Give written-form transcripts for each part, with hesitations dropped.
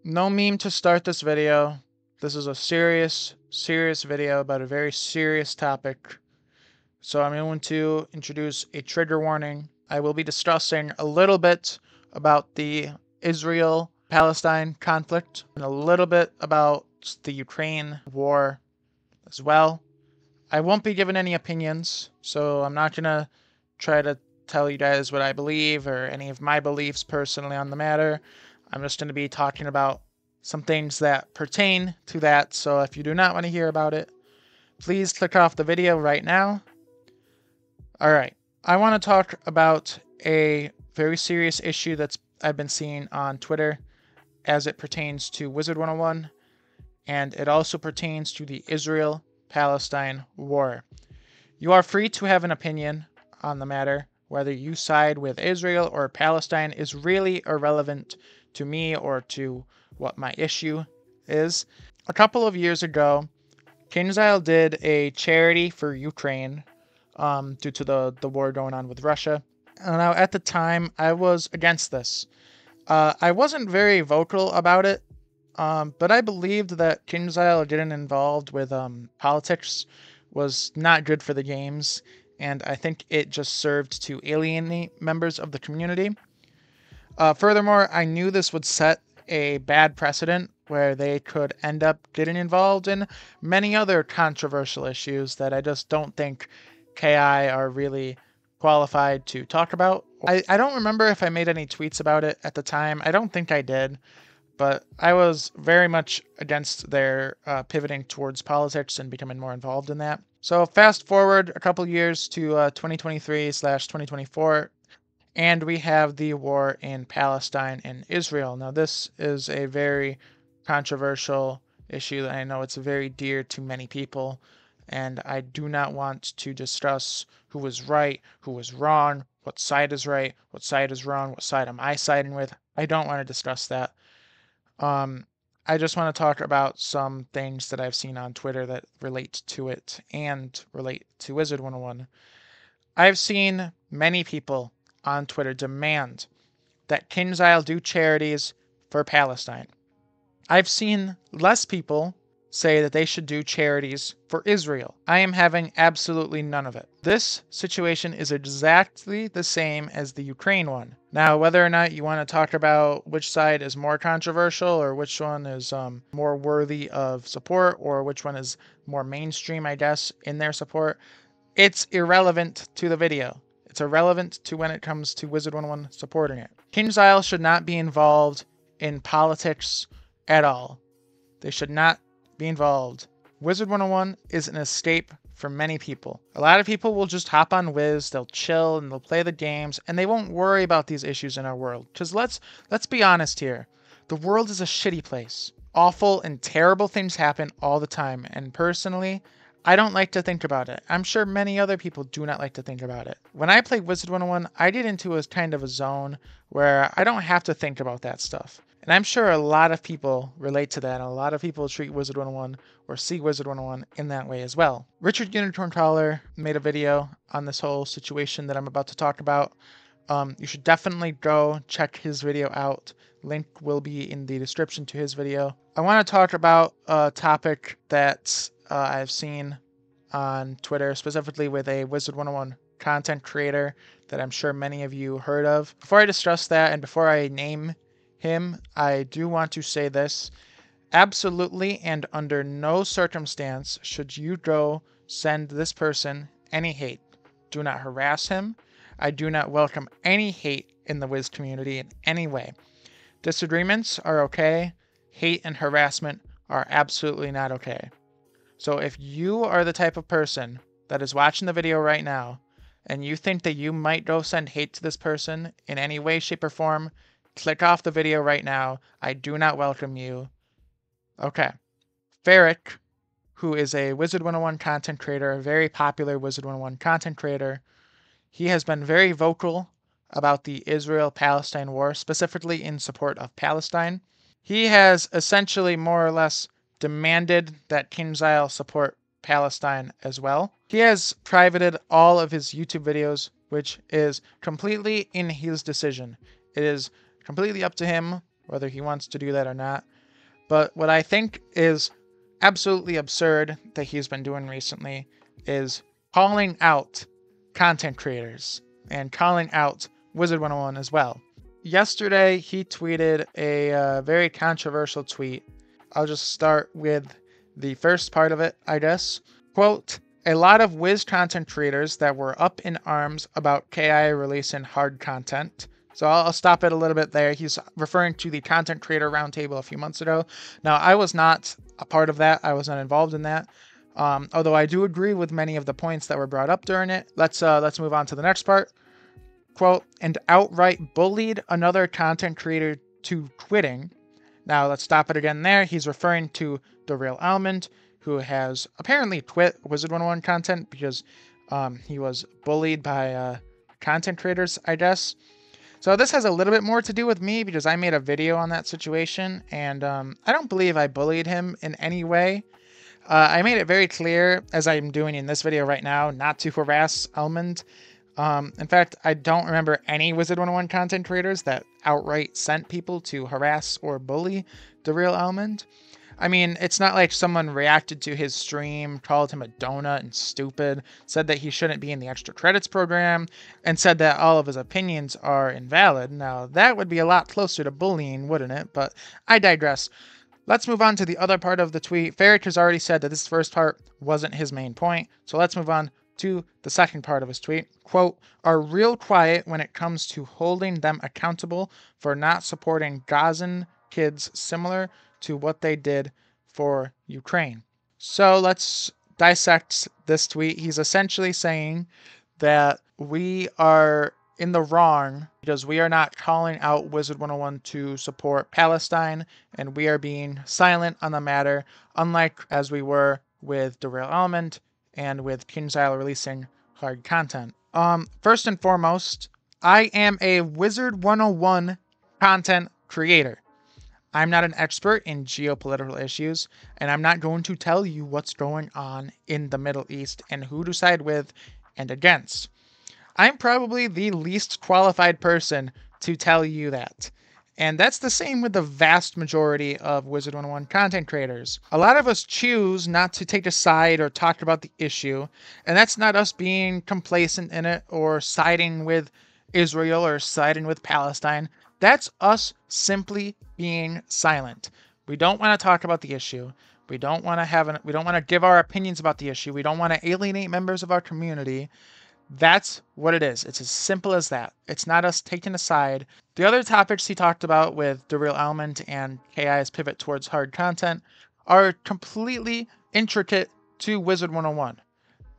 No meme to start this video. This is a serious video about a very serious topic. So I'm going to introduce a trigger warning. I will be discussing a little bit about the Israel-Palestine conflict and a little bit about the Ukraine war as well. I won't be giving any opinions, so I'm not going to try to tell you guys what I believe or any of my beliefs personally on the matter. I'm just going to be talking about some things that pertain to that, so if you do not want to hear about it, please click off the video right now. Alright, I want to talk about a very serious issue that's I've been seeing on Twitter as it pertains to Wizard101, and it also pertains to the Israel-Palestine war. You are free to have an opinion on the matter. Whether you side with Israel or Palestine is really irrelevant to me or to what my issue is. A couple of years ago, KingsIsle did a charity for Ukraine due to the war going on with Russia. Now, at the time, I was against this. I wasn't very vocal about it, but I believed that KingsIsle getting involved with politics was not good for the games, and I think it just served to alienate members of the community. Furthermore, I knew this would set a bad precedent where they could end up getting involved in many other controversial issues that I just don't think KI are really qualified to talk about. I don't remember if I made any tweets about it at the time. I don't think I did, but I was very much against their pivoting towards politics and becoming more involved in that. So fast forward a couple years to 2023/2024, and we have the war in Palestine and Israel. Now, this is a very controversial issue that I know it's very dear to many people, and I do not want to discuss who was right, who was wrong, what side is right, what side is wrong, what side am I siding with. I don't want to discuss that. I just want to talk about some things that I've seen on Twitter that relate to it and relate to Wizard101. I've seen many people on Twitter demand that KingsIsle do charities for Palestine. I've seen less people say that they should do charities for Israel. I am having absolutely none of it. This situation is exactly the same as the Ukraine one. Now, whether or not you want to talk about which side is more controversial or which one is more worthy of support or which one is more mainstream, I guess, in their support, it's irrelevant to the video. It's irrelevant to when it comes to Wizard101 supporting it. KingsIsle should not be involved in politics at all. They should not be involved. Wizard101 is an escape for many people. A lot of people will just hop on Wiz, they'll chill and they'll play the games, and they won't worry about these issues in our world. Because let's be honest here. The world is a shitty place. Awful and terrible things happen all the time, and personally, I don't like to think about it. I'm sure many other people do not like to think about it. When I play Wizard101, I get into a kind of a zone where I don't have to think about that stuff. And I'm sure a lot of people relate to that, and a lot of people treat Wizard101 or see Wizard101 in that way as well. Richard Unicorn Crawler made a video on this whole situation that I'm about to talk about. You should definitely go check his video out. Link will be in the description to his video. I want to talk about a topic that I've seen on Twitter, specifically with a Wizard101 content creator that I'm sure many of you heard of. Before I discuss that and before I name him, I do want to say this. Absolutely and under no circumstance should you go send this person any hate. Do not harass him. I do not welcome any hate in the Wiz community in any way. Disagreements are okay. Hate and harassment are absolutely not okay. So if you are the type of person that is watching the video right now and you think that you might go send hate to this person in any way, shape, or form, click off the video right now. I do not welcome you. Okay. Ferric, who is a Wizard101 content creator, a very popular Wizard101 content creator, he has been very vocal about the Israel-Palestine war, specifically in support of Palestine. He has essentially more or less demanded that KingsIsle support Palestine as well. He has privated all of his YouTube videos, which is completely in his decision. It is completely up to him whether he wants to do that or not. But what I think is absolutely absurd that he's been doing recently is calling out content creators and calling out Wizard101 as well. Yesterday, he tweeted a very controversial tweet. I'll just start with the first part of it, I guess. Quote, a lot of Wiz content creators that were up in arms about KI releasing hard content. So I'll stop it a little bit there. He's referring to the content creator roundtable a few months ago. Now, I was not a part of that. I was not involved in that. Although I do agree with many of the points that were brought up during it. Let's move on to the next part. Quote, and outright bullied another content creator to quitting. Now, let's stop it again there. He's referring to The Real Almond, who has apparently quit Wizard101 content because he was bullied by content creators, I guess. So this has a little bit more to do with me because I made a video on that situation, and I don't believe I bullied him in any way. I made it very clear, as I'm doing in this video right now, not to harass Almond. In fact, I don't remember any Wizard101 content creators that outright sent people to harass or bully The Real Almond. I mean, it's not like someone reacted to his stream, called him a donut and stupid, said that he shouldn't be in the extra credits program, and said that all of his opinions are invalid. Now, that would be a lot closer to bullying, wouldn't it? But I digress. Let's move on to the other part of the tweet. Ferric has already said that this first part wasn't his main point, so let's move on to the second part of his tweet. Quote, are real quiet when it comes to holding them accountable for not supporting Gazan kids similar to what they did for Ukraine. So let's dissect this tweet. He's essentially saying that we are in the wrong because we are not calling out Wizard101 to support Palestine, and we are being silent on the matter, unlike as we were with The Real Element and with KingsIsle releasing hard content. First and foremost, I am a Wizard101 content creator. I'm not an expert in geopolitical issues, and I'm not going to tell you what's going on in the Middle East and who to side with and against. I'm probably the least qualified person to tell you that. And that's the same with the vast majority of Wizard101 content creators. A lot of us choose not to take a side or talk about the issue, and that's not us being complacent in it or siding with Israel or siding with Palestine. That's us simply being silent. We don't want to talk about the issue. We don't want to give our opinions about the issue. We don't want to alienate members of our community. That's what it is. It's as simple as that. It's not us taking a side. The other topics he talked about with The Real Element and KI's pivot towards hard content are completely intricate to Wizard101.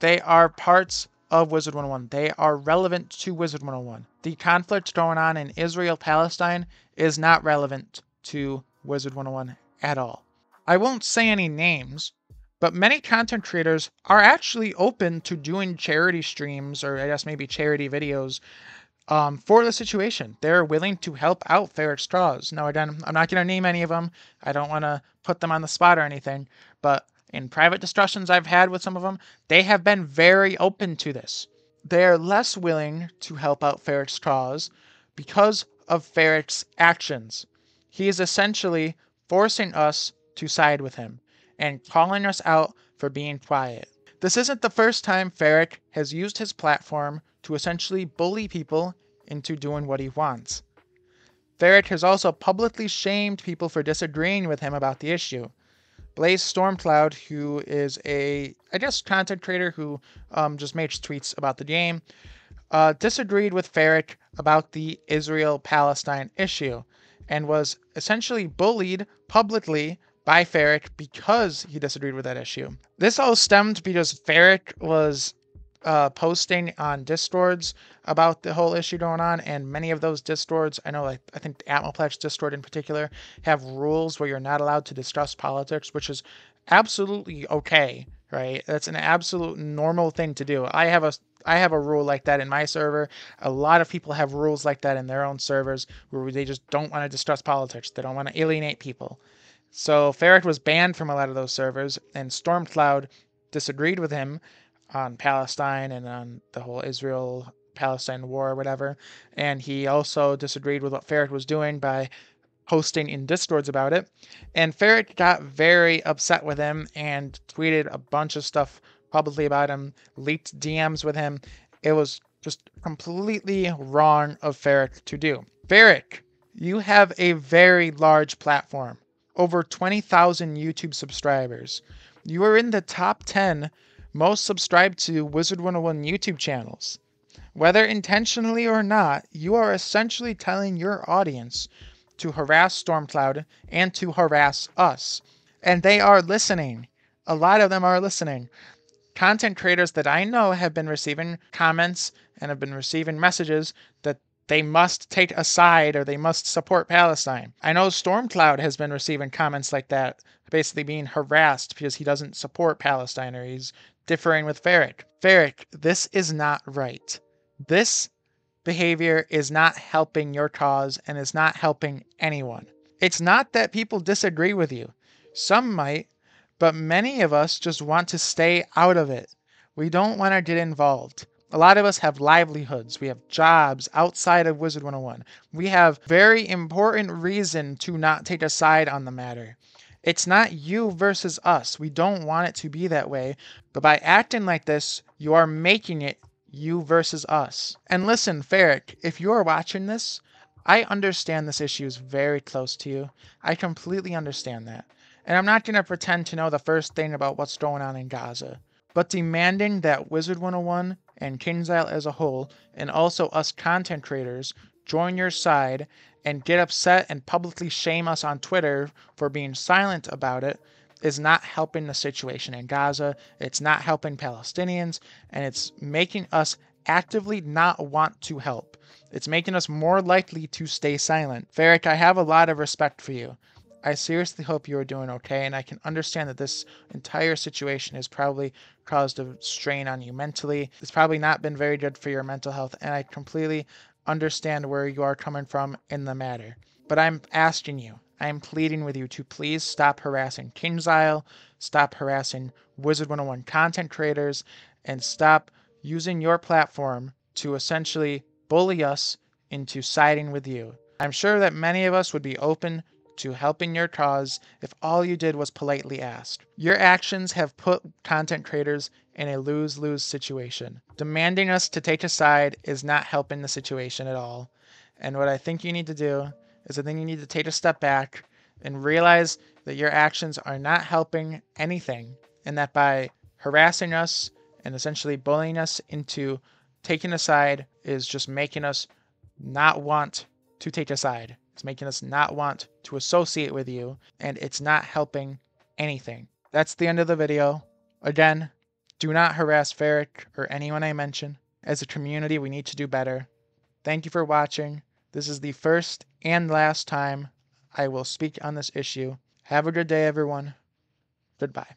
They are parts of Wizard101. They are relevant to Wizard101. The conflict going on in Israel-Palestine is not relevant to Wizard101 at all. I won't say any names, but many content creators are actually open to doing charity streams, or I guess maybe charity videos, for the situation. They're willing to help out Ferric's cause. Now, again, I'm not going to name any of them. I don't want to put them on the spot or anything, but in private discussions I've had with some of them, they have been very open to this. They're less willing to help out Ferric's cause because of Ferric's actions. He is essentially forcing us to side with him and calling us out for being quiet. This isn't the first time Ferric has used his platform to essentially bully people into doing what he wants. Ferric has also publicly shamed people for disagreeing with him about the issue. Blaze Stormcloud, who is a, I guess, content creator who just makes tweets about the game, disagreed with Ferric about the Israel-Palestine issue and was essentially bullied publicly by Ferric because he disagreed with that issue. This all stemmed because Ferric was posting on Discords about the whole issue going on, and many of those Discords, I know, like I think the Atmoplex Discord in particular, have rules where you're not allowed to discuss politics, which is absolutely okay, right? That's an absolute normal thing to do. I have a rule like that in my server. A lot of people have rules like that in their own servers where they just don't want to discuss politics. They don't want to alienate people. So Ferric was banned from a lot of those servers, and Stormcloud disagreed with him on Palestine and on the whole Israel-Palestine war or whatever. And he also disagreed with what Ferric was doing by posting in Discords about it. And Ferrick got very upset with him and tweeted a bunch of stuff publicly about him, leaked DMs with him. It was just completely wrong of Ferrick to do. Ferrick, you have a very large platform, over 20,000 YouTube subscribers. You are in the top 10 most subscribed to Wizard101 YouTube channels. Whether intentionally or not, you are essentially telling your audience to harass Stormcloud and to harass us. And they are listening. A lot of them are listening. Content creators that I know have been receiving comments and have been receiving messages that they must take a side or they must support Palestine. I know Stormcloud has been receiving comments like that, basically being harassed because he doesn't support Palestine or he's differing with Ferrick. Ferrick, this is not right. This behavior is not helping your cause and is not helping anyone. It's not that people disagree with you. Some might, but many of us just want to stay out of it. We don't want to get involved. A lot of us have livelihoods. We have jobs outside of Wizard101. We have very important reason to not take a side on the matter. It's not you versus us. We don't want it to be that way. But by acting like this, you are making it you versus us. And listen, Ferrick, if you are watching this, I understand this issue is very close to you. I completely understand that. And I'm not going to pretend to know the first thing about what's going on in Gaza. But demanding that Wizard101 and KingsIsle as a whole, and also us content creators, join your side and get upset and publicly shame us on Twitter for being silent about it is not helping the situation in Gaza. It's not helping Palestinians, and it's making us actively not want to help. It's making us more likely to stay silent. Ferrick, I have a lot of respect for you. I seriously hope you are doing okay, and I can understand that this entire situation has probably caused a strain on you mentally. It's probably not been very good for your mental health, and I completely understand where you are coming from in the matter. But I'm asking you, I am pleading with you to please stop harassing KingsIsle, stop harassing Wizard101 content creators, and stop using your platform to essentially bully us into siding with you. I'm sure that many of us would be open to helping your cause if all you did was politely ask. Your actions have put content creators in a lose-lose situation. Demanding us to take a side is not helping the situation at all. And what I think you need to do is I think you need to take a step back and realize that your actions are not helping anything, and that by harassing us and essentially bullying us into taking a side is just making us not want to take a side. It's making us not want to associate with you, and it's not helping anything. That's the end of the video. Again, do not harass Ferrick or anyone I mention. As a community, we need to do better. Thank you for watching. This is the first and last time I will speak on this issue. Have a good day, everyone. Goodbye.